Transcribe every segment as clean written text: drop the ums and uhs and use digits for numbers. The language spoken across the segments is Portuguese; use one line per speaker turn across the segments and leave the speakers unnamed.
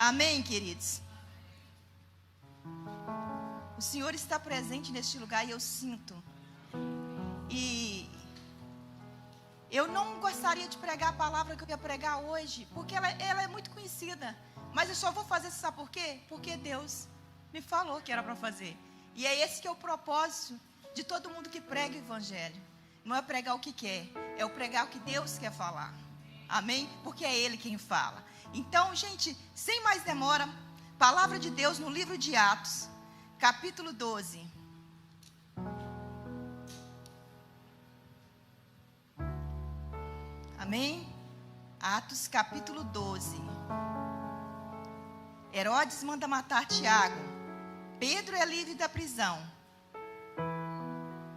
Amém, queridos? O Senhor está presente neste lugar e eu sinto. E eu não gostaria de pregar a palavra que eu ia pregar hoje, porque ela é muito conhecida. Mas eu só vou fazer, sabe por quê? Porque Deus me falou que era para fazer. E é esse que é o propósito de todo mundo que prega o Evangelho. Não é pregar o que quer, é o pregar o que Deus quer falar. Amém? Porque é Ele quem fala. Então, gente, sem mais demora, palavra de Deus no livro de Atos, capítulo 12. Amém? Atos capítulo 12. Herodes manda matar Tiago. Pedro é livre da prisão.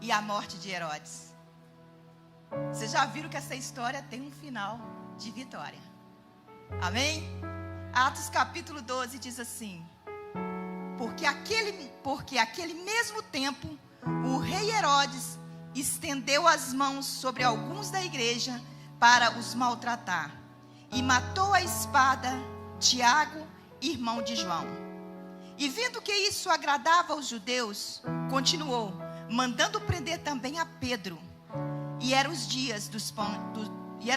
E a morte de Herodes. Vocês já viram que essa história tem um final de vitória. Amém? Atos capítulo 12 diz assim: Porque aquele mesmo tempo, o rei Herodes estendeu as mãos sobre alguns da igreja para os maltratar, e matou a espada Tiago, irmão de João. E vendo que isso agradava aos judeus, continuou, mandando prender também a Pedro. E era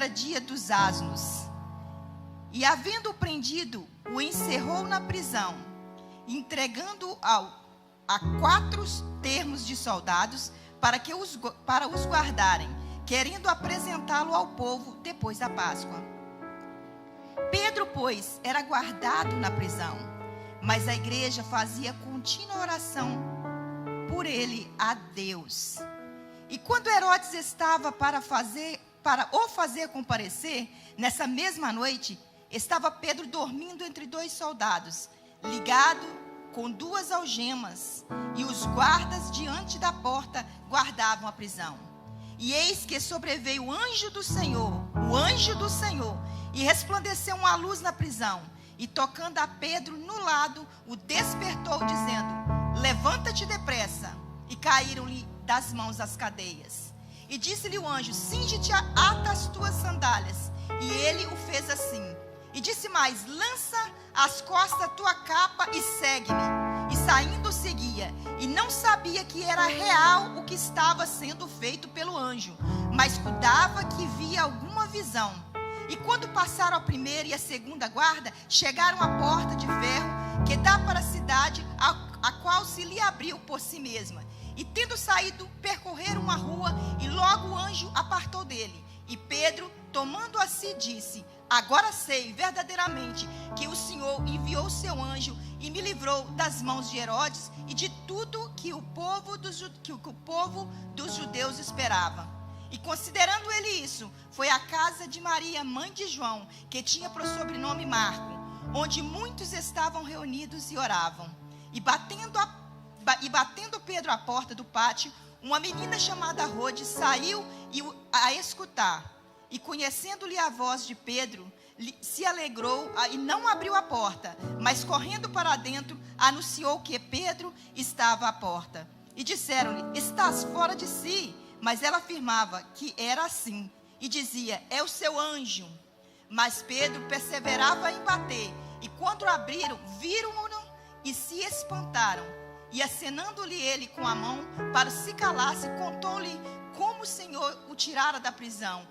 dia dos asnos. E havendo-o prendido, o encerrou na prisão, entregando-o a 4 termos de soldados para os guardarem, querendo apresentá-lo ao povo depois da Páscoa. Pedro, pois, era guardado na prisão, mas a igreja fazia contínua oração por ele a Deus. E quando Herodes estava para o fazer comparecer, nessa mesma noite, estava Pedro dormindo entre 2 soldados, ligado com 2 algemas, e os guardas diante da porta guardavam a prisão. E eis que sobreveio o anjo do Senhor, e resplandeceu uma luz na prisão, e tocando a Pedro no lado, o despertou, dizendo: Levanta-te depressa. E caíram-lhe das mãos as cadeias. E disse-lhe o anjo: Cinge-te, ata as tuas sandálias. E ele o fez assim. E disse mais: Lança às costas a tua capa e segue-me. E saindo seguia. E não sabia que era real o que estava sendo feito pelo anjo, mas cuidava que via alguma visão. E quando passaram a primeira e a segunda guarda, chegaram à porta de ferro que dá para a cidade, a qual se lhe abriu por si mesma. E tendo saído, percorreram uma rua, e logo o anjo apartou dele. E Pedro, tomando a si, disse: Agora sei verdadeiramente que o Senhor enviou seu anjo e me livrou das mãos de Herodes e de tudo que o povo dos judeus esperava. E considerando ele isso, foi à casa de Maria, mãe de João, que tinha por sobrenome Marco, onde muitos estavam reunidos e oravam. E batendo Pedro à porta do pátio, uma menina chamada Rode saiu a escutar. E conhecendo-lhe a voz de Pedro, se alegrou e não abriu a porta, mas correndo para dentro, anunciou que Pedro estava à porta. E disseram-lhe: Estás fora de si? Mas ela afirmava que era assim, e dizia: É o seu anjo. Mas Pedro perseverava em bater, e quando abriram, viram-no e se espantaram. E acenando-lhe ele com a mão para se calasse, contou-lhe como o Senhor o tirara da prisão.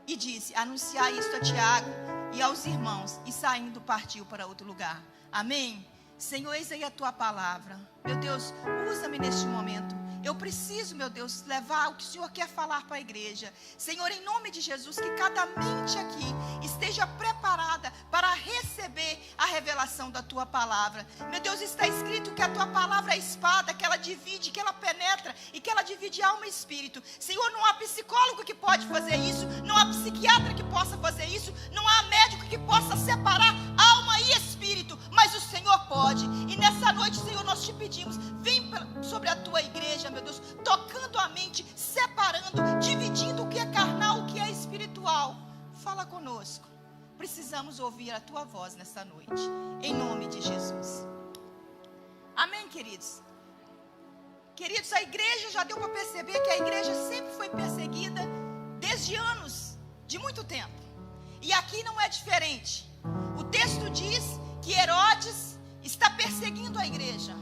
E disse: Anunciai isto a Tiago e aos irmãos. E saindo partiu para outro lugar. Amém? Senhor, eis aí a tua palavra. Meu Deus, usa-me neste momento. Eu preciso, meu Deus, levar o que o Senhor quer falar para a igreja. Senhor, em nome de Jesus, que cada mente aqui esteja preparada para receber a revelação da tua palavra. Meu Deus, está escrito que a tua palavra é espada, que ela divide, que ela penetra e que ela divide alma e espírito. Senhor, não há psicólogo que pode fazer isso, não há psiquiatra que possa fazer isso, não há médico que possa separar alma e espírito, mas o Senhor pode. E nessa noite, Senhor, nós te pedimos, vem sobre a tua igreja, meu Deus, tocando a mente, separando, dividindo o que é carnal, o que é espiritual. Fala conosco. Precisamos ouvir a tua voz nessa noite, em nome de Jesus. Amém, queridos? Queridos, a igreja, já deu para perceber que a igreja sempre foi perseguida desde anos, de muito tempo. E aqui não é diferente. O texto diz que Herodes igreja.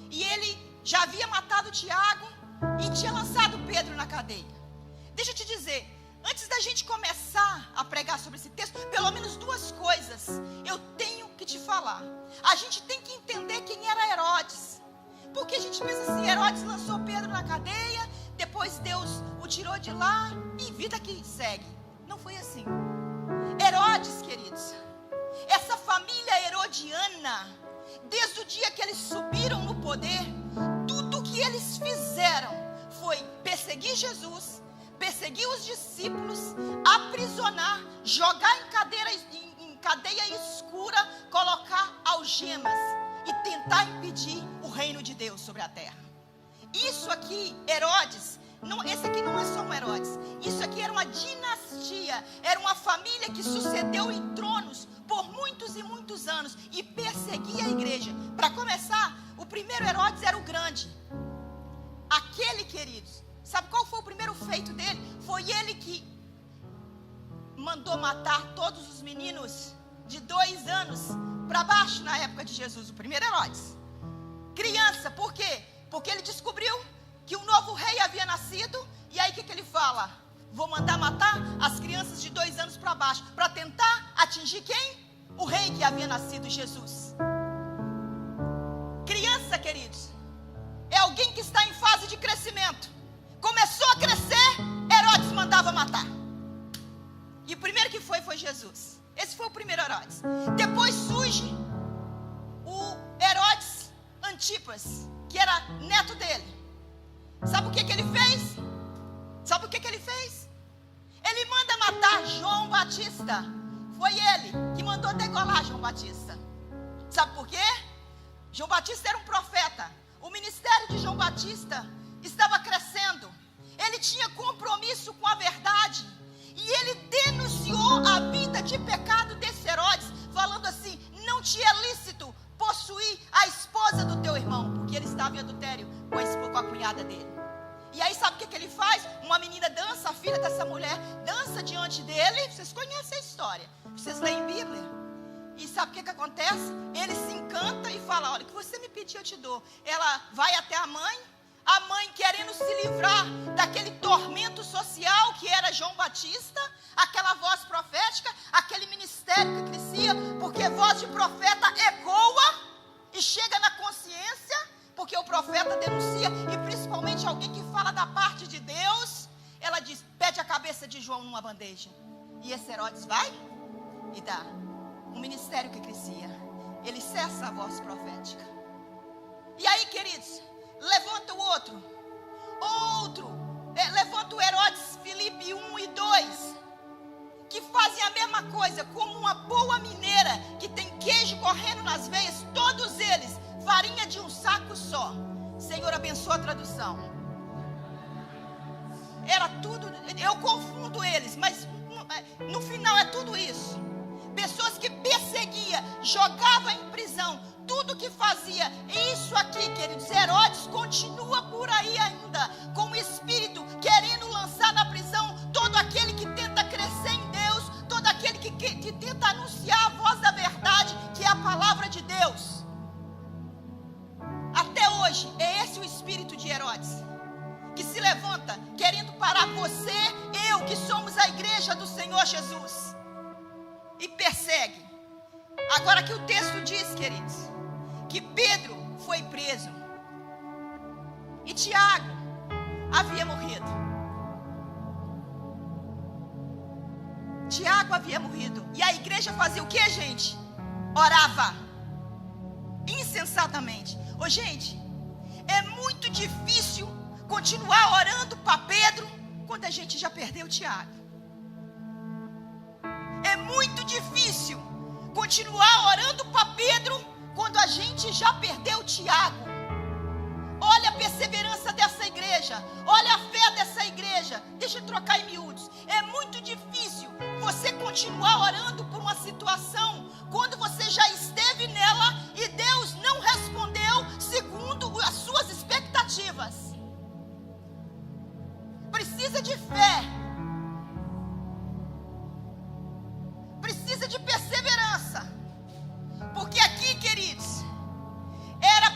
E ele já havia matado Tiago e tinha lançado Pedro na cadeia. Deixa eu te dizer, antes da gente começar a pregar sobre esse texto, pelo menos duas coisas eu tenho que te falar. A gente tem que entender quem era Herodes. Porque a gente pensa assim, Herodes lançou Pedro na cadeia, depois Deus o tirou de lá e vida que segue. Não foi assim. Herodes, queridos, essa família herodiana, desde o dia que eles subiram no poder, tudo que eles fizeram foi perseguir Jesus, perseguir os discípulos, aprisionar, jogar em cadeia escura, colocar algemas e tentar impedir o reino de Deus sobre a terra. Isso aqui, Herodes, esse aqui não é só um Herodes, isso aqui era uma dinastia, era uma família que sucedeu em tronos por muitos e muitos anos e perseguia a igreja. Para começar, o primeiro Herodes era o grande. Aquele, queridos, sabe qual foi o primeiro feito dele? Foi ele que mandou matar todos os meninos de 2 anos para baixo na época de Jesus, o primeiro Herodes. Criança, por quê? Porque ele descobriu que um novo rei havia nascido, e aí o que ele fala? Vou mandar matar as crianças de 2 anos para baixo, para tentar atingir quem? O rei que havia nascido, Jesus. Criança, queridos, é alguém que está em fase de crescimento. Começou a crescer, Herodes mandava matar. E o primeiro que foi Jesus. Esse foi o primeiro Herodes. Depois surge o Herodes Antipas, que era neto dele. Sabe o que ele fez? Sabe o que ele fez? Ele manda matar João Batista. Foi ele que mandou degolar João Batista. Sabe por quê? João Batista era um profeta. O ministério de João Batista estava crescendo. Ele tinha compromisso com a verdade. E ele denunciou a vida de pecado desse Herodes, falando assim: não te é lícito possuir a esposa do teu irmão, porque ele estava em adultério com a cunhada dele. E aí sabe o que ele faz? Uma menina dança, a filha dessa mulher dança diante dele. Vocês conhecem a história, vocês leem Bíblia. E sabe o que acontece? Ele se encanta e fala: olha, o que você me pedir eu te dou. Ela vai até a mãe querendo se livrar daquele tormento social que era João Batista, aquela voz profética, aquele ministério que crescia, porque voz de profeta ecoa e chega na consciência, porque o profeta denuncia, e principalmente alguém que fala da parte de Deus. Ela diz: pede a cabeça de João numa bandeja. E esse Herodes vai e dá. Um ministério que crescia, ele cessa a voz profética. E aí, queridos, levanta o outro, levanta o Herodes Filipe 1 e 2, que fazem a mesma coisa, como uma boa mineira que tem queijo correndo nas veias, todos eles, farinha de um saco só. Senhor, abençoa a tradução. Era tudo, eu confundo eles, mas no final é tudo isso. Pessoas que perseguia, jogava em prisão, tudo que fazia. Isso aqui, queridos, Herodes continua por aí ainda, com o espírito querendo lançar na prisão todo aquele que tenta crescer em Deus, todo aquele que tenta anunciar a voz da verdade, que é a palavra de Deus. Até hoje, é esse o espírito de Herodes, que se levanta querendo parar você, eu, que somos a igreja do Senhor Jesus, e persegue. Agora que o texto diz, queridos, que Pedro foi preso e Tiago havia morrido. Tiago havia morrido. E a igreja fazia o que, gente? Orava insensatamente. Ô, gente, é muito difícil continuar orando para Pedro quando a gente já perdeu Tiago. É muito difícil continuar orando para Pedro quando a gente já perdeu Tiago. Olha a perseverança dessa igreja, olha a fé dessa igreja. Deixa eu trocar em miúdos. É muito difícil você continuar orando por uma situação quando você já esteve nela e Deus não respondeu segundo as suas expectativas. Precisa de fé, precisa de perseverança, porque aqui, queridos, era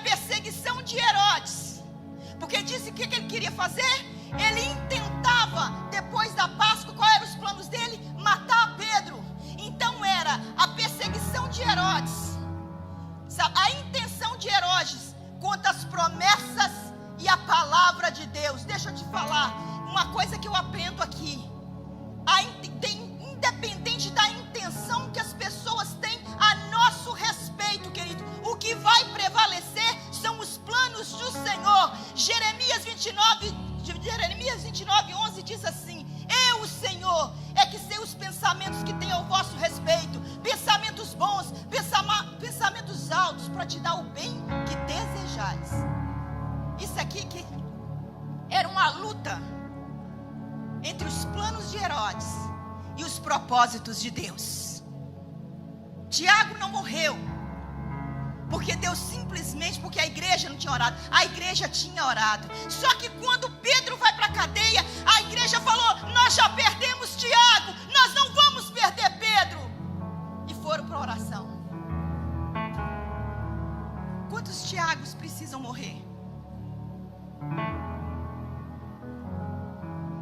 que ele queria fazer? Ele intentava, depois da Páscoa, qual eram os planos dele? Matar Pedro. Então era a perseguição de Herodes, a intenção de Herodes contra as promessas e a palavra de Deus. Deixa eu te falar uma coisa que eu aprendo aqui. Independente da intenção que as pessoas têm a nosso respeito, querido, o que vai prevalecer são os planos do Senhor. Jeremias 29:11 diz assim: eu, o Senhor, é que sei os pensamentos que tenho ao vosso respeito, pensamentos bons, pensamentos altos, para te dar o bem que desejais. Isso aqui que era uma luta entre os planos de Herodes e os propósitos de Deus. Tiago não morreu porque Deus simplesmente, porque a igreja não tinha orado. A igreja tinha orado. Só que quando Pedro vai para a cadeia, a igreja falou: nós já perdemos Tiago, nós não vamos perder Pedro. E foram para a oração. Quantos Tiagos precisam morrer?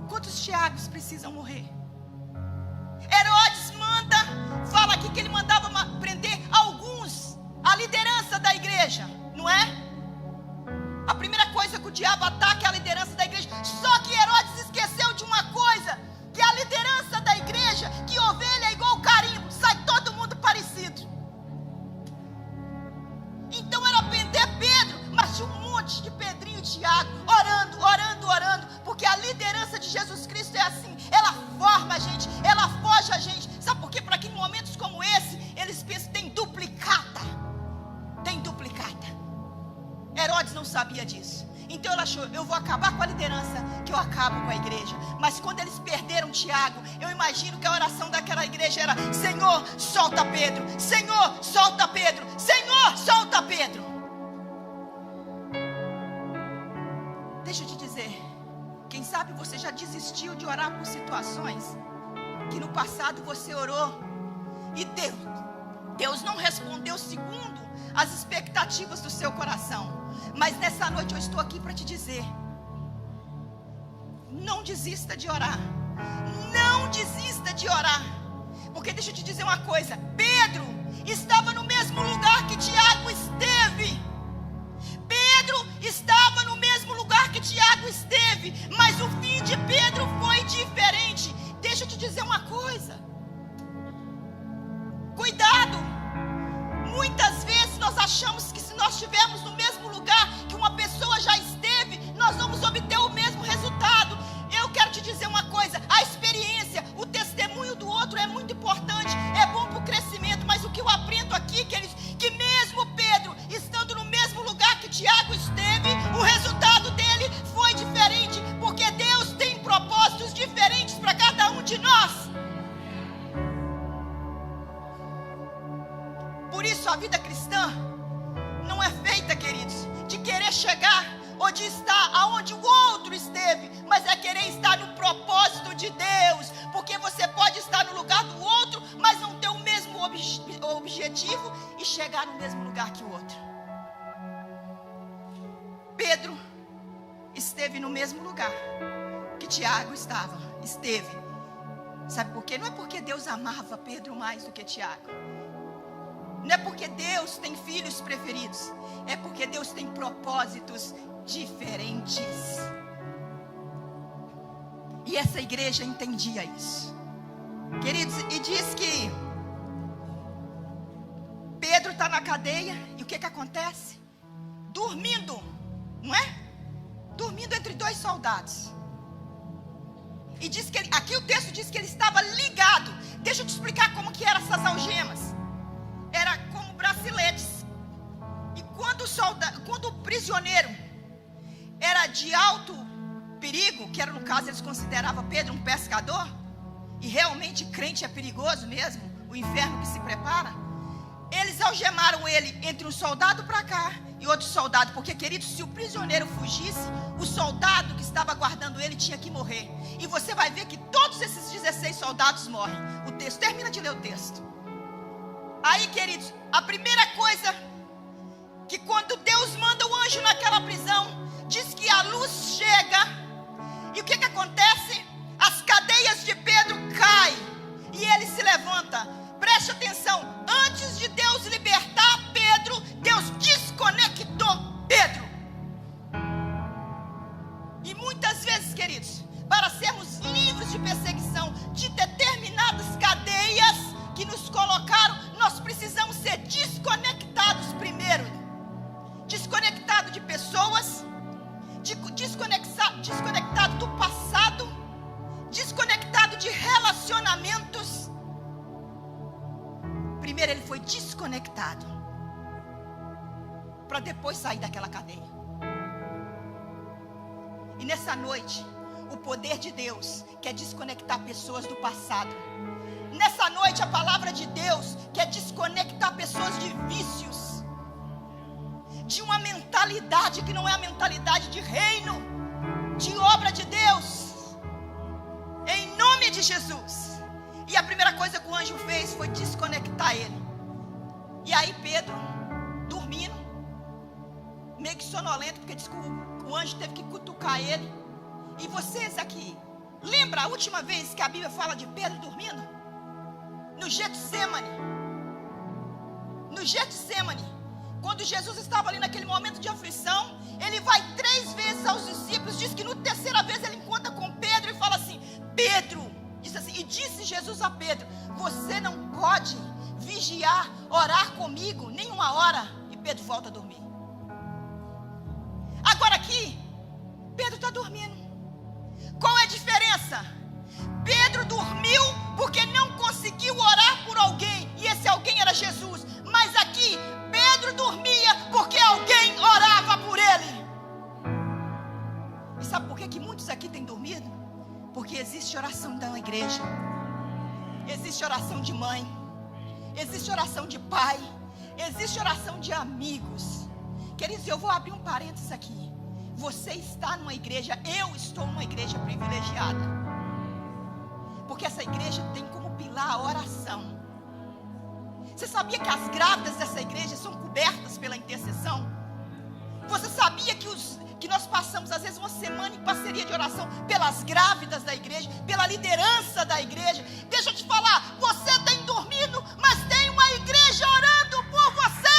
Quantos Tiagos precisam morrer? Herodes fala aqui que ele mandava prender alguns, a liderança da igreja, não é? A primeira coisa que o diabo ataca é a liderança da igreja. Só que Herodes esqueceu de uma coisa, que a liderança da igreja, que ovelha é igual carimbo, sai todo mundo parecido. Então era prender Pedro, mas tinha um monte de Pedrinho e Tiago orando, porque a liderança de Jesus Cristo é assim, ela forma a gente, ela foge a gente. Sabe por quê? Para que em momentos como esse, eles pensam, tem duplicata. Herodes não sabia disso. Então ele achou: eu vou acabar com a liderança, que eu acabo com a igreja. Mas quando eles perderam Tiago, eu imagino que a oração daquela igreja era: Senhor, solta Pedro, Senhor, solta Pedro, Senhor, solta Pedro. Deixa eu te dizer, quem sabe você já desistiu de orar por situações que no passado você orou e Deus não respondeu segundo as expectativas do seu coração. Mas nessa noite eu estou aqui para te dizer: não desista de orar. Não desista de orar. Porque deixa eu te dizer uma coisa: Pedro estava no mesmo lugar que Tiago esteve. Pedro estava no mesmo lugar que Tiago esteve, mas o fim de Pedro foi diferente. Deixa eu te dizer uma coisa: cuidado. Muitas vezes nós achamos que se nós estivermos no mesmo lugar que uma pessoa já esteve, nós vamos obter o mesmo resultado. Eu quero te dizer uma coisa: a experiência, o testemunho do outro é muito importante, é bom para o crescimento. Mas o que eu aprendo aqui, queridos, que mesmo Pedro estando no mesmo lugar que Tiago esteve, o resultado dele foi diferente, porque Deus tem propósitos diferentes para cada um de nós. Por isso a vida cristã não é feita, queridos, de querer chegar ou de estar aonde o outro esteve, mas é querer estar no propósito de Deus. Porque você pode estar no lugar do outro, mas não ter o mesmo objetivo e chegar no mesmo lugar que o outro. Pedro esteve no mesmo lugar que Tiago esteve. Sabe por quê? Não é porque Deus amava Pedro mais do que Tiago. Não é porque Deus tem filhos preferidos. É porque Deus tem propósitos diferentes. E essa igreja entendia isso. Queridos, e diz que Pedro está na cadeia. E o que acontece? Dormindo, não é? Dormindo entre dois soldados. E diz que aqui o texto diz que ele estava ligado. Deixa eu te explicar como que eram essas algemas. Era como braceletes. E quando o prisioneiro era de alto perigo, que era no caso eles consideravam Pedro um pescador, e realmente crente é perigoso mesmo, o inferno que se prepara, eles algemaram ele entre um soldado para cá e outro soldado, porque, queridos, se o prisioneiro fugisse, o soldado que estava guardando ele tinha que morrer. E você vai ver que todos esses 16 soldados morrem. O texto, termina de ler o texto. Aí, queridos, a primeira coisa, que quando Deus manda o anjo naquela prisão, diz que a luz chega. o que acontece? As cadeias de Pedro caem e ele se levanta. Preste atenção, antes de Deus libertar Pedro, Deus desconectou Pedro. E muitas vezes, queridos, para sermos livres de perseguição, de determinadas cadeias que nos colocaram, nós precisamos ser desconectados primeiro. Desconectado de pessoas, desconectado do passado, desconectado de relacionamentos. Primeiro ele foi desconectado, para depois sair daquela cadeia. E nessa noite, o poder de Deus quer desconectar pessoas do passado. Nessa noite, a palavra de Deus quer desconectar pessoas de vícios, de uma mentalidade que não é a mentalidade de reino, de obra de Deus, em nome de Jesus. E a primeira coisa que o anjo fez foi desconectar ele. E aí Pedro, dormindo, meio que sonolento, porque diz que o anjo teve que cutucar ele. E vocês aqui, lembra a última vez que a Bíblia fala de Pedro dormindo? No Getsemane. No Getsemane, quando Jesus estava ali naquele momento de aflição, ele vai 3 vezes aos discípulos, diz que no terceira vez ele encontra com Pedro e fala assim: Pedro, diz assim, e disse Jesus a Pedro: você não pode vigiar, orar comigo nem uma hora. E Pedro volta a dormir. Agora aqui, Pedro está dormindo. Qual é a diferença? Pedro dormiu porque não conseguiu orar por alguém, e esse alguém era Jesus. Mas aqui, Pedro dormia porque alguém orava por ele. E sabe por que muitos aqui têm dormido? Porque existe oração da igreja, existe oração de mãe, existe oração de pai, existe oração de amigos. Queridos, eu vou abrir um parênteses aqui. Você está numa igreja, eu estou numa igreja privilegiada, porque essa igreja tem como pilar a oração. Você sabia que as grávidas dessa igreja são cobertas pela intercessão? Você sabia que nós passamos às vezes uma semana em parceria de oração pelas grávidas da igreja, pela liderança da igreja? Deixa eu te falar, você tem dormido, mas tem uma igreja orando por você.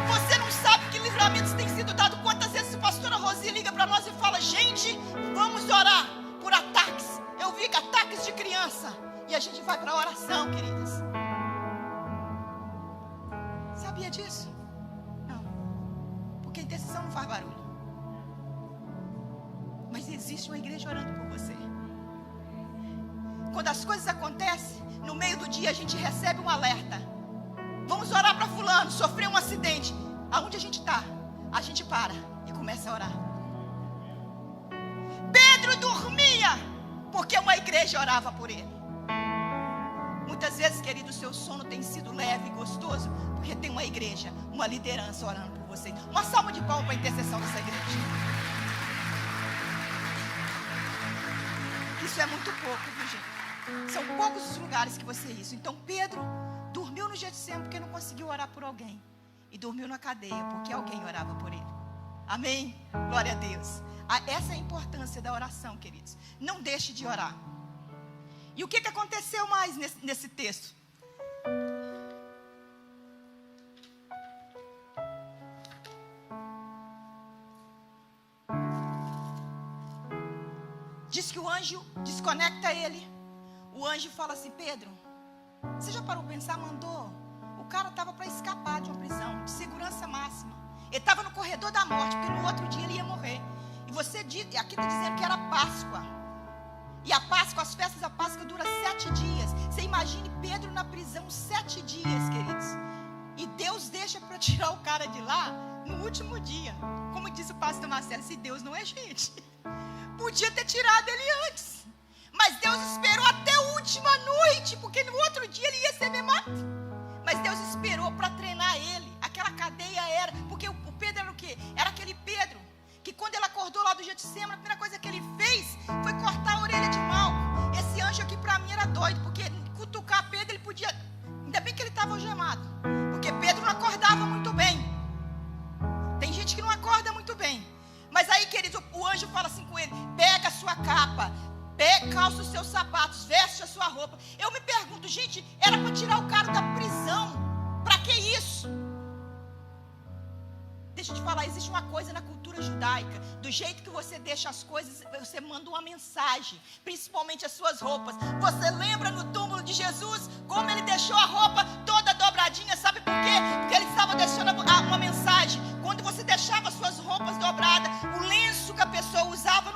Você não sabe que livramentos têm sido dados. Quantas vezes a pastora Rosi liga para nós e fala: gente, vamos orar por ataques. Eu vi ataques de criança, e a gente vai para a oração, queridas. Sabia disso? Não, porque a intercessão não faz barulho. Mas existe uma igreja orando por você. Quando as coisas acontecem, no meio do dia a gente recebe um alerta: vamos orar para fulano, sofreu um acidente. Aonde a gente está? A gente para e começa a orar. Pedro dormia porque uma igreja orava por ele. Muitas vezes, querido, o seu sono tem sido leve e gostoso porque tem uma igreja, uma liderança orando por você. Uma salva de palmas para a intercessão dessa igreja. Isso é muito pouco, viu, gente? São poucos os lugares que você isso. Então Pedro dormiu no Getsemane porque não conseguiu orar por alguém, e dormiu na cadeia porque alguém orava por ele. Amém? Glória a Deus. Essa é a importância da oração, queridos. Não deixe de orar. E o que aconteceu mais nesse texto? Diz que o anjo desconecta ele. O anjo fala assim: Pedro, você já parou para pensar? Mandou. O cara estava para escapar de uma prisão de segurança máxima. Ele estava no corredor da morte, porque no outro dia ele ia morrer. E você diz, aqui está dizendo que era Páscoa. E a Páscoa, as festas da Páscoa duram 7 dias. Você imagine Pedro na prisão 7 dias, queridos. E Deus deixa para tirar o cara de lá no último dia. Como disse o pastor Marcelo, se Deus não é gente, podia ter tirado ele antes. Mas Deus esperou até a última noite, porque no outro dia ele ia ser memado. Mas Deus esperou para treinar ele. Aquela cadeia era, porque o Pedro era o quê? Era aquele Pedro que quando ele acordou lá do Getsemane, a primeira coisa que ele fez foi cortar a orelha de Malco. Esse anjo aqui para mim era doido, porque cutucar Pedro ele podia, ainda bem que ele estava algemado, porque Pedro não acordava muito bem. a sua roupa. Eu me pergunto, gente, era para tirar o cara da prisão. Para que isso? Deixa eu te falar, existe uma coisa na cultura judaica. Do jeito que você deixa as coisas, você manda uma mensagem. Principalmente as suas roupas. Você lembra no túmulo de Jesus como ele deixou a roupa toda dobradinha? Sabe por quê? Porque ele estava deixando uma mensagem. Quando você deixava as suas roupas dobradas, o lenço que a pessoa usava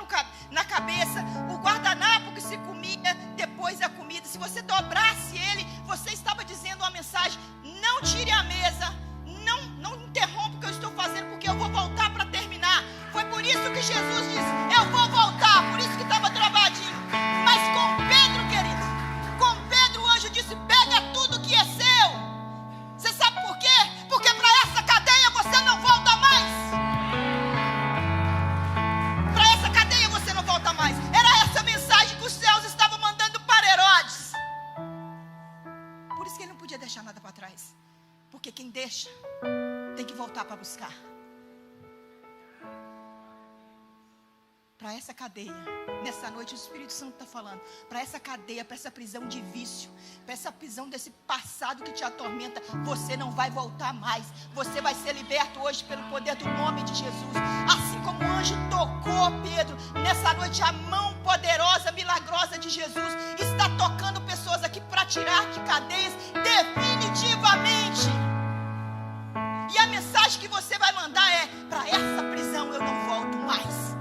na cabeça, o guardanapo que se comia depois da comida, se você dobrasse ele, você estava dizendo uma mensagem: não tire a mesa, não interrompa o que eu estou fazendo, porque eu vou voltar para terminar. Foi por isso que Jesus disse: eu vou voltar. Por isso que estava travadinho. Mas com Pedro, querido, com Pedro o anjo disse: pega tudo que é seu. Você sabe por quê? Porque para essa cadeia você não volta mais. Para essa cadeia você não volta mais. Era essa mensagem que os céus estavam mandando para Herodes. Por isso que ele não podia deixar nada para trás. Porque quem deixa tem que voltar para buscar. Para essa cadeia, nessa noite o Espírito Santo está falando, para essa cadeia, para essa prisão de vício, para essa prisão desse passado que te atormenta, você não vai voltar mais. Você vai ser liberto hoje pelo poder do nome de Jesus. Assim como o anjo tocou Pedro, nessa noite a mão poderosa, milagrosa de Jesus está tocando pessoas aqui para tirar de cadeias definitivamente. E a mensagem que você vai mandar é: para essa prisão eu não volto mais.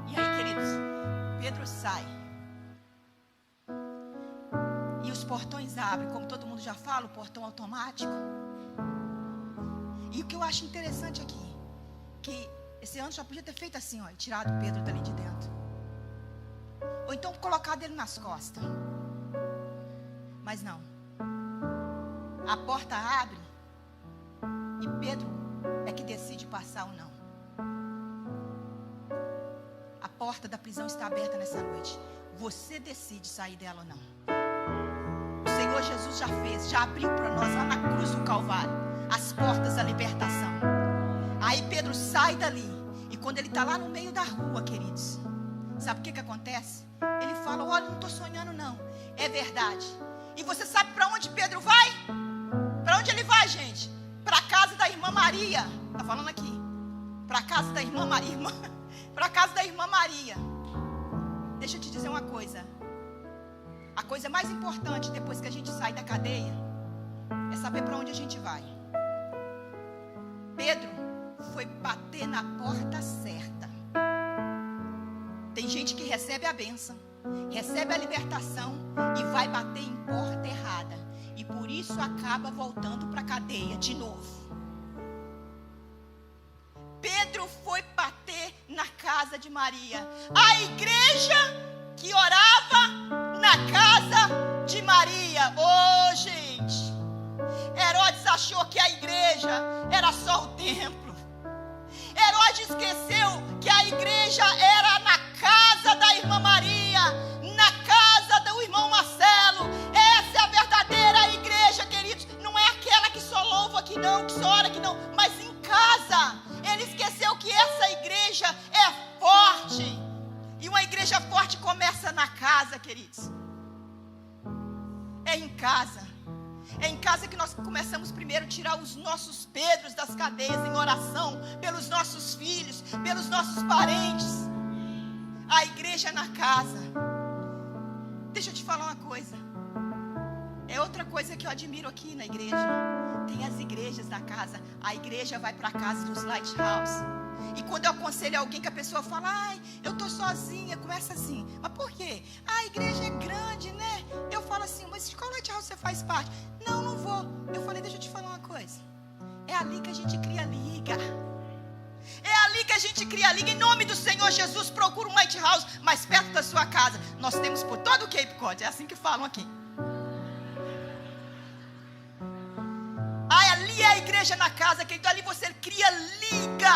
E aí, queridos, Pedro sai. E os portões abrem, como todo mundo já fala, o portão automático. E o que eu acho interessante aqui, que esse anjo já podia ter feito assim, ó, tirado Pedro dali de dentro. Ou então colocado ele nas costas. Mas não. A porta abre e Pedro é que decide passar ou não. A porta da prisão está aberta nessa noite. Você decide sair dela ou não. O Senhor Jesus já fez, já abriu para nós lá na cruz do Calvário as portas da libertação. Aí Pedro sai dali. E quando ele está lá no meio da rua, queridos, sabe o que acontece? Ele fala: olha, não estou sonhando não. É verdade. E você sabe para onde Pedro vai? Para onde ele vai, gente? Para a casa da irmã Maria. Está falando aqui. Para a casa da irmã Maria. Para a casa da irmã Maria. Deixa eu te dizer uma coisa. A coisa mais importante depois que a gente sai da cadeia é saber para onde a gente vai. Pedro foi bater na porta certa. Tem gente que recebe a bênção, recebe a libertação e vai bater em porta errada. E por isso acaba voltando para a cadeia de novo. Pedro foi bater na casa de Maria. A igreja que orava na casa de Maria. Oh, gente. Herodes achou que a igreja era só o templo. Herodes esqueceu que a igreja era na casa da irmã Maria, na casa do irmão Marcelo. Essa é a verdadeira igreja, queridos. Não é aquela que só louva aqui não, que só ora aqui não, mas em casa. Ele esqueceu que essa igreja é forte. E uma igreja forte começa na casa, queridos. É em casa. É em casa que nós começamos primeiro a tirar os nossos Pedros das cadeias em oração, pelos nossos filhos, pelos nossos parentes. A igreja é na casa. Deixa eu te falar uma coisa. É outra coisa que eu admiro aqui na igreja. Tem as igrejas na casa. A igreja vai para a casa dos Lighthouse. E quando eu aconselho alguém que a pessoa fala: ai, eu estou sozinha, começa assim. Mas por quê? A igreja é grande, né? Eu falo assim: mas de qual Lighthouse você faz parte? Não, não vou. Eu falei: deixa eu te falar uma coisa. É ali que a gente cria liga. É ali que a gente cria liga. Em nome do Senhor Jesus, procura um Lighthouse mais perto da sua casa. Nós temos por todo o Cape Cod. É assim que falam aqui. Ali é a igreja na casa, querido. Ali você cria liga.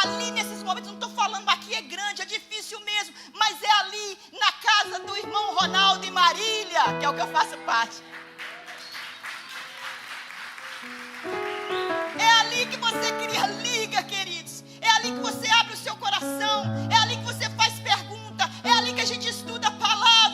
Ali nesses momentos, não estou falando aqui é grande, é difícil mesmo, mas é ali na casa do irmão Ronaldo em Marília, que é o que eu faço parte. É ali que você cria liga, queridos. É ali que você abre o seu coração. É ali que você faz pergunta. É ali que a gente estuda a palavra.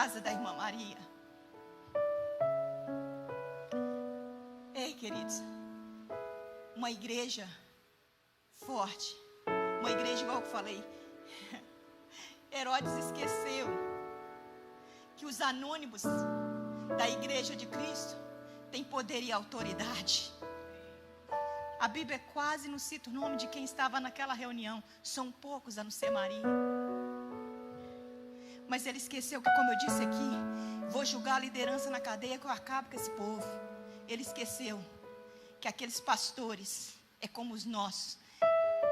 casa da irmã Maria. Ei, queridos, uma igreja forte, uma igreja igual que eu falei. Herodes esqueceu que os anônimos da igreja de Cristo têm poder e autoridade. A Bíblia quase não cita o nome de quem estava naquela reunião. São poucos, a não ser Maria. Mas ele esqueceu que, como eu disse aqui, vou julgar a liderança na cadeia que eu acabo com esse povo. Ele esqueceu que aqueles pastores é como os nossos.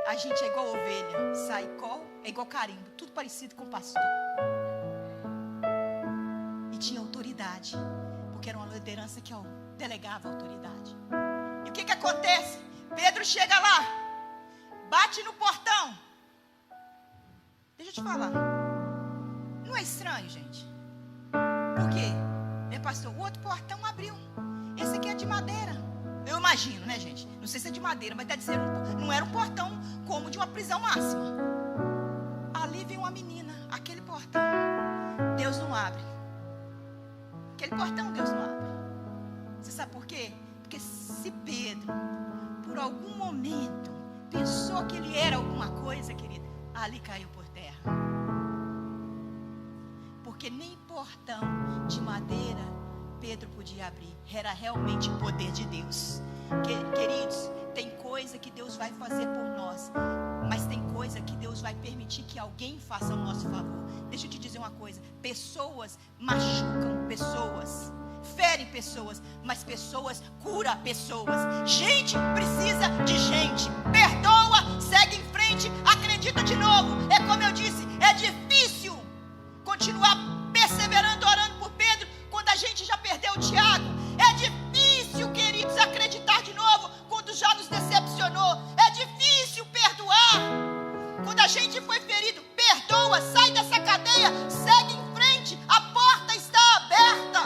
A gente é igual ovelha, saicó é igual carimbo, tudo parecido com pastor. E tinha autoridade, porque era uma liderança que delegava autoridade. E o que acontece? Pedro chega lá, bate no portão. Deixa eu te falar, não é estranho, gente? Por quê? Pastor, o outro portão abriu, esse aqui é de madeira. Eu imagino, né, gente? Não sei se é de madeira, mas deve ser não era um portão como de uma prisão máxima. Ali vem uma menina, aquele portão Deus não abre. Aquele portão Deus não abre. Você sabe por quê? Porque se Pedro, por algum momento, pensou que ele era alguma coisa, querido, ali caiu por terra. Porque nem portão de madeira Pedro podia abrir. Era realmente o poder de Deus. Queridos, tem coisa que Deus vai fazer por nós, mas tem coisa que Deus vai permitir que alguém faça ao nosso favor. Deixa eu te dizer uma coisa: pessoas machucam pessoas, ferem pessoas, mas pessoas curam pessoas. Gente precisa de gente. Perdoa, segue em frente, acredita de novo. É como eu disse, é difícil continuar perseverando, orando por Pedro, quando a gente já perdeu o Tiago. É difícil, queridos, acreditar de novo quando já nos decepcionou. É difícil perdoar quando a gente foi ferido. Perdoa, sai dessa cadeia, segue em frente, a porta está aberta.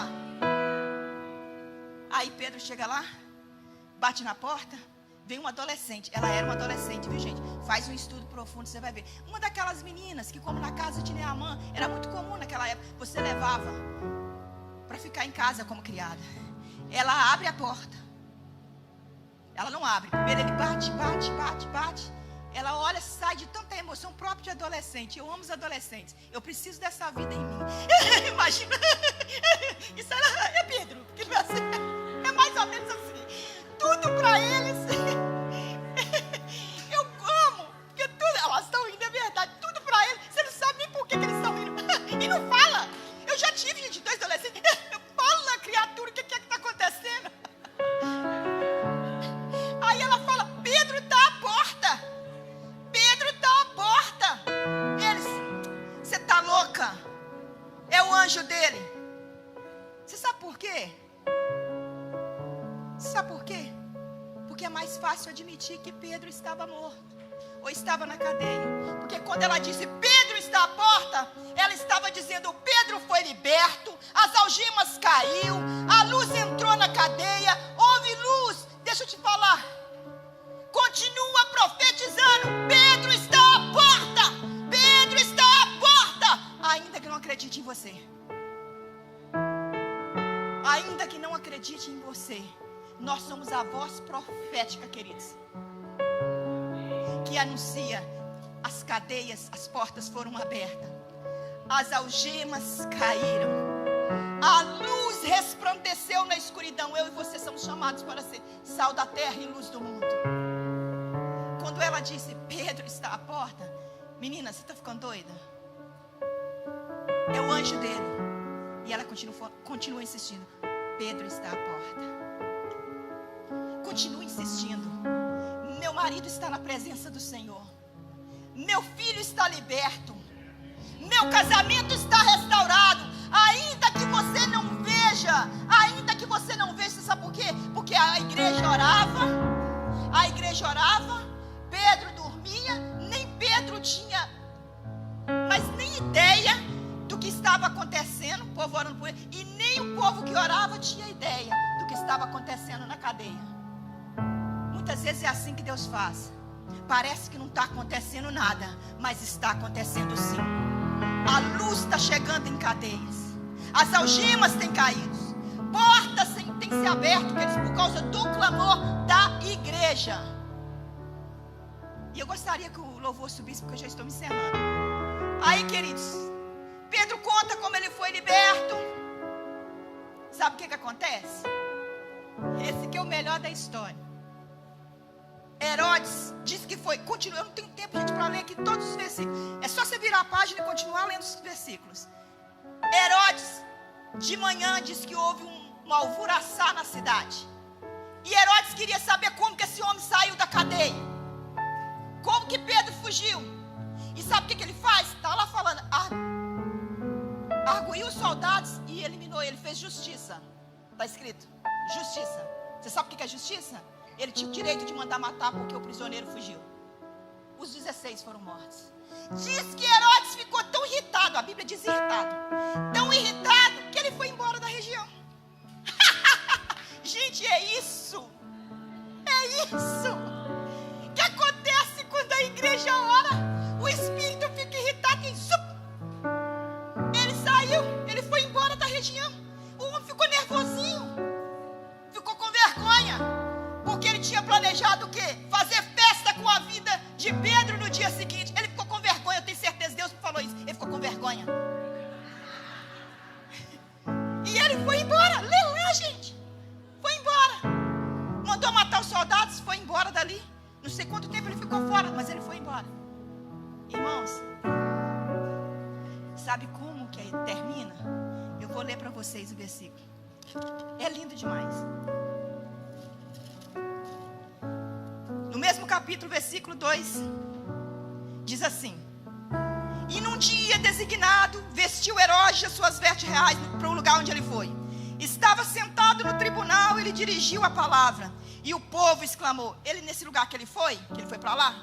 Aí Pedro chega lá, bate na porta, vem uma adolescente. Ela era uma adolescente, viu, gente? Faz um estudo profundo, você vai ver. Uma daquelas meninas que, como na casa de Neamã, era muito comum naquela época, você levava para ficar em casa como criada. Ela abre a porta. Ela não abre. Primeiro ele bate. Ela olha, sai de tanta emoção própria de adolescente. Eu amo os adolescentes. Eu preciso dessa vida em mim. Imagina. Isso é Pedro. É mais ou menos assim. Tudo para eles. Eu amo. Porque tudo, elas estão rindo, é verdade. Tudo para eles. Você não sabe nem por que eles estão rindo. E não fala. Eu já tive, gente, 2 adolescentes. Fala, criatura, o que está acontecendo? Aí ela fala: Pedro está à porta. Pedro está à porta. Eles: você está louca? É o anjo dele. Você sabe por quê? Sabe por quê? Porque é mais fácil admitir que Pedro estava morto ou estava na cadeia. Porque quando ela disse Pedro está à porta, ela estava dizendo: Pedro foi liberto, as algemas caiu, a luz entrou na cadeia, houve luz. Deixa eu te falar, continua profetizando: Pedro está à porta, Pedro está à porta. Ainda que não acredite em você, ainda que não acredite em você, nós somos a voz profética, queridos, que anuncia: as cadeias, as portas foram abertas, as algemas caíram, a luz resplandeceu na escuridão. Eu e você somos chamados para ser sal da terra e luz do mundo. Quando ela disse Pedro está à porta, menina, você está ficando doida? É o anjo dele. E ela continua insistindo: Pedro está à porta. Continua insistindo: meu marido está na presença do Senhor, meu filho está liberto, meu casamento está restaurado. Ainda que você não veja, você sabe por quê? Porque a igreja orava, Pedro dormia, nem Pedro tinha, mas nem ideia do que estava acontecendo, o povo orando por ele, e nem o povo que orava tinha ideia do que estava acontecendo na cadeia. Muitas vezes é assim que Deus faz. Parece que não está acontecendo nada, mas está acontecendo sim. A luz está chegando em cadeias, as algemas têm caído, portas têm se aberto, queridos, por causa do clamor da igreja. E eu gostaria que o louvor subisse, porque eu já estou me encerrando. Aí, queridos, Pedro conta como ele foi liberto. Sabe o que acontece? Esse que é o melhor da história. Herodes disse que foi. Continua, eu não tenho tempo, gente, para ler aqui todos os versículos. É só você virar a página e continuar lendo os versículos. Herodes, de manhã, disse que houve um alvoroçar na cidade. E Herodes queria saber como que esse homem saiu da cadeia. Como que Pedro fugiu. E sabe o que ele faz? Está lá falando. Arguiu os soldados e eliminou. Ele fez justiça. Está escrito, justiça. Você sabe o que é justiça? Ele tinha o direito de mandar matar porque o prisioneiro fugiu. Os 16 foram mortos. Diz que Herodes ficou tão irritado, a Bíblia diz irritado, tão irritado que ele foi embora da região. Gente, é isso que acontece quando a igreja ora. O Espírito fica irritado e ele saiu, ele foi embora da região. O homem ficou nervosinho, ficou com vergonha, porque ele tinha planejado o quê? Fazer festa com a vida de Pedro no dia seguinte. Ele ficou com vergonha, eu tenho certeza, Deus me falou isso. Ele ficou com vergonha. E ele foi embora. Lê lá, gente. Foi embora. Mandou matar os soldados, foi embora dali. Não sei quanto tempo ele ficou fora, mas ele foi embora. Irmãos, sabe como que aí termina? Eu vou ler para vocês o versículo. É lindo demais. No mesmo capítulo, versículo 2, diz assim: e num dia designado, vestiu Herodes as suas vestes reais para o lugar onde ele foi. Estava sentado no tribunal e lhe dirigiu a palavra. E o povo exclamou. Ele nesse lugar que ele foi para lá.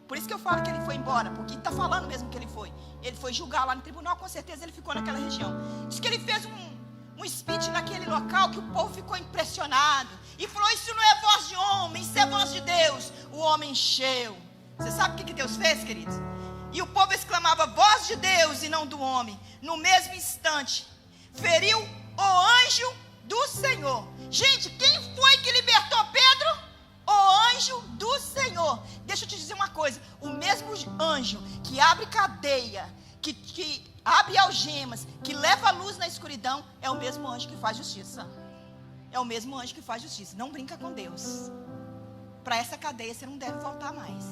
Por isso que eu falo que ele foi embora, porque está falando mesmo que ele foi. Ele foi julgar lá no tribunal, com certeza ele ficou naquela região. Diz que ele fez um speech naquele local que o povo ficou impressionado. E falou, isso não é voz de homem, isso é voz de Deus. O homem encheu. Você sabe o que Deus fez, queridos? E o povo exclamava, voz de Deus e não do homem. No mesmo instante, feriu o anjo do Senhor. Gente, quem foi que libertou Pedro? O anjo do Senhor. Deixa eu te dizer uma coisa. O mesmo anjo que abre cadeia, que abre algemas, que leva a luz na escuridão, é o mesmo anjo que faz justiça. É o mesmo anjo que faz justiça. Não brinca com Deus. Para essa cadeia você não deve voltar mais.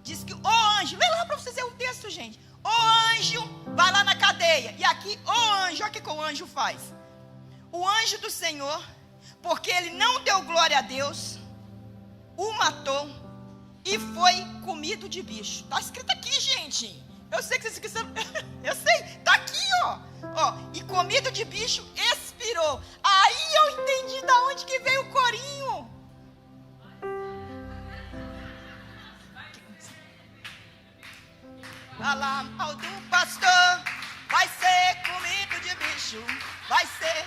Diz que o anjo, lê lá para vocês verem o texto, gente. O anjo vai lá na cadeia. E aqui o anjo, olha o que o anjo faz. O anjo do Senhor, porque ele não deu glória a Deus, o matou e foi comido de bicho. Está escrito aqui, gente. Eu sei que vocês esqueceram. Eu sei, está aqui, ó. E comido de bicho, expirou. Aí eu entendi de onde que veio o corinho. Fala mal do pastor, vai ser comido de bicho, vai ser.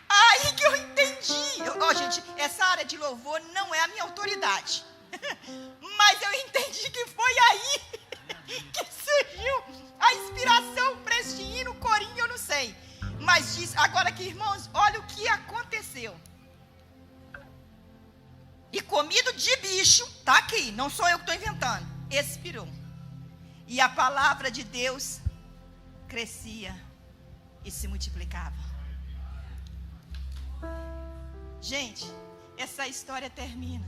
Aí que eu entendi. Gente, essa área de louvor não é a minha autoridade. Mas eu entendi que foi aí que surgiu a inspiração para este hino, corinho, eu não sei. Mas diz, agora aqui, irmãos, olha o que aconteceu. E comido de bicho, tá aqui, não sou eu que estou inventando, expirou. E a palavra de Deus crescia e se multiplicava. Gente, essa história termina.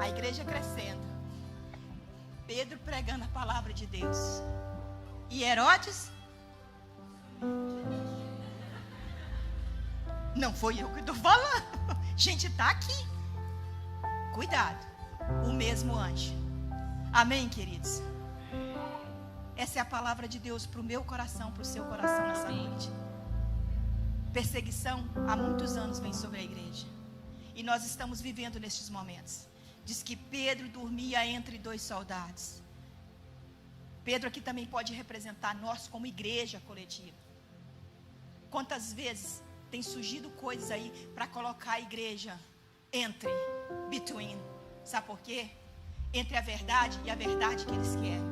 A igreja crescendo. Pedro pregando a palavra de Deus. E Herodes? Não foi eu que estou falando. Gente, está aqui. Cuidado. O mesmo anjo. Amém, queridos? Essa é a palavra de Deus para o meu coração, para o seu coração nessa noite. Perseguição há muitos anos vem sobre a igreja. E nós estamos vivendo nestes momentos. Diz que Pedro dormia entre dois soldados. Pedro aqui também pode representar nós como igreja coletiva. Quantas vezes tem surgido coisas aí para colocar a igreja between. Sabe por quê? Entre a verdade e a verdade que eles querem.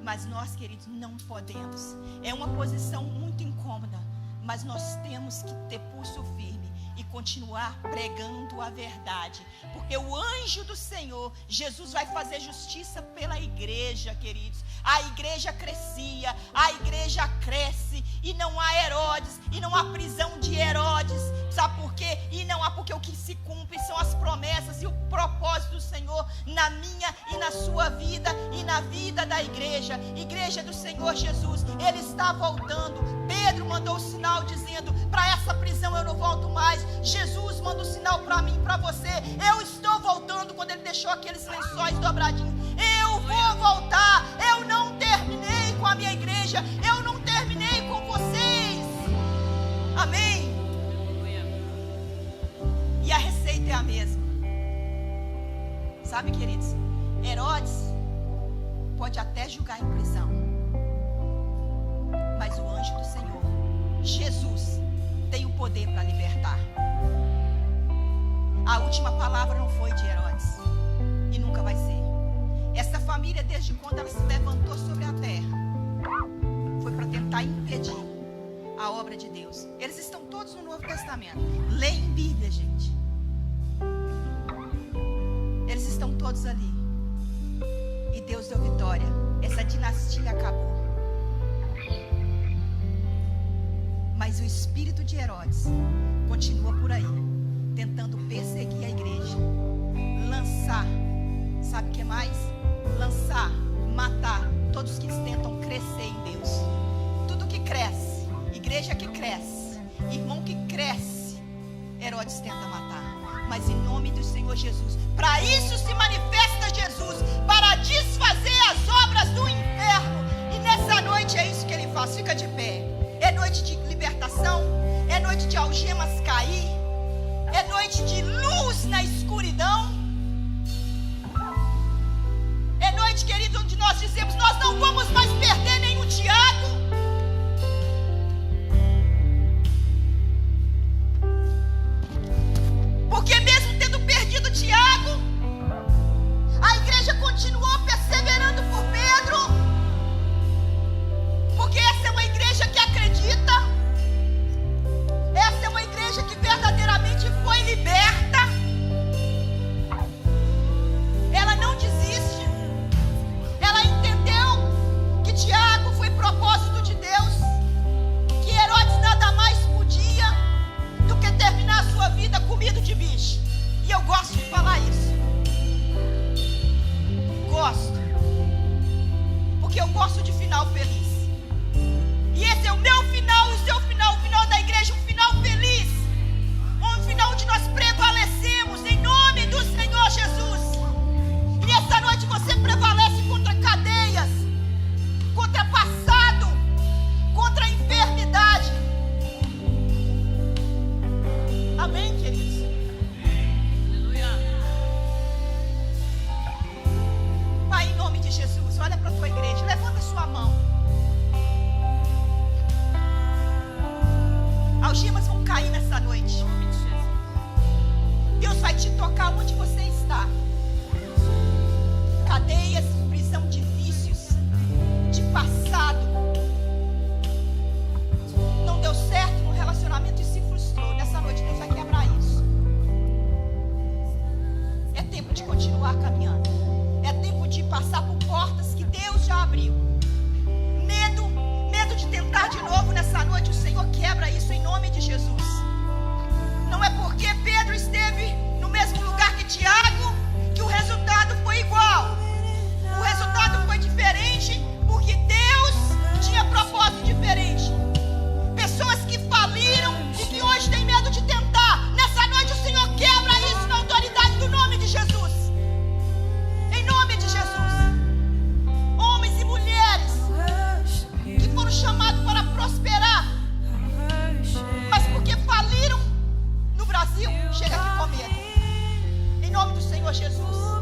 Mas nós, queridos, não podemos. É uma posição muito incômoda, mas nós temos que ter pulso firme e continuar pregando a verdade, porque o anjo do Senhor, Jesus, vai fazer justiça pela igreja, queridos. A igreja crescia, a igreja cresce, e não há Herodes, e não há prisão de Herodes. Sabe por quê? E não há, porque o que se cumpre são as promessas e o propósito do Senhor na minha e na sua vida e na vida da igreja. Igreja do Senhor Jesus, Ele está voltando. Pedro mandou o sinal dizendo: para essa prisão eu não volto mais. Jesus manda o sinal para mim e para você: eu estou voltando. Quando Ele deixou aqueles lençóis dobradinhos, eu vou voltar. Eu não terminei com a minha igreja, eu não terminei com vocês. Amém? E a receita é a mesma. Sabe, queridos, Herodes pode até julgar em prisão, mas o anjo do Senhor, Jesus, tem o poder para libertar. A última palavra não foi de Herodes, e nunca vai ser. Essa família, desde quando ela se levantou sobre a terra, foi para tentar impedir a obra de Deus. Eles estão todos no Novo Testamento. Leem Bíblia, gente. Eles estão todos ali. E Deus deu vitória. Essa dinastia acabou. Mas o espírito de Herodes continua por aí, tentando perseguir a igreja, lançar, sabe o que mais? Lançar, matar todos que tentam crescer em Deus. Tudo que cresce, igreja que cresce, irmão que cresce, Herodes tenta matar. Mas em nome do Senhor Jesus, para isso se manifesta Jesus, para desfazer as obras do inferno. E nessa noite é isso que Ele faz. Fica de pé. É noite de libertação, é noite de algemas cair, é noite de luz na escuridão. É noite, querido, onde nós dizemos: nós não vamos mais perder nenhum Tiago. Porque mesmo tendo perdido Tiago, a igreja continuou perseverando por Pedro. Porque essa é uma igreja que acredita. Essa é uma igreja que verdadeiramente foi liberta. Ela não desiste. Ela entendeu que Tiago foi propósito de Deus, que Herodes nada mais podia do que terminar a sua vida comido de bicho. E eu gosto de falar isso. Gosto. Porque eu gosto de final feliz. E esse é o meu final, o seu final, o final da igreja, um final feliz. Um final onde nós prevalecemos em nome do Senhor Jesus. E essa noite você prevalece contra cadeias, contra passado, contra a enfermidade. Amém, queridos? Aleluia. Pai, em nome de Jesus, olha para a tua igreja, levanta a sua mão. Algemas vão cair nessa noite. Deus vai te tocar onde você está. Cadeias, prisão de vícios, de passado. Não deu certo no relacionamento e se frustrou. Nessa noite Deus vai quebrar isso. É tempo de continuar caminhando. É tempo de passar por portas que Deus já abriu. Medo de tentar de novo nessa noite, o Senhor quebra isso em nome de Jesus. Não é porque Pedro esteve no mesmo lugar que Tiago que o resultado foi igual. O resultado foi diferente porque Deus tinha propósito diferente. Pessoas que faliram e que hoje têm medo de tentar, nessa noite o Senhor quebra isso na autoridade do nome de Jesus. Em nome de Jesus. Homens e mulheres que foram chamados para prosperar, mas porque faliram no Brasil, chega aqui com medo. Em nome do Senhor Jesus.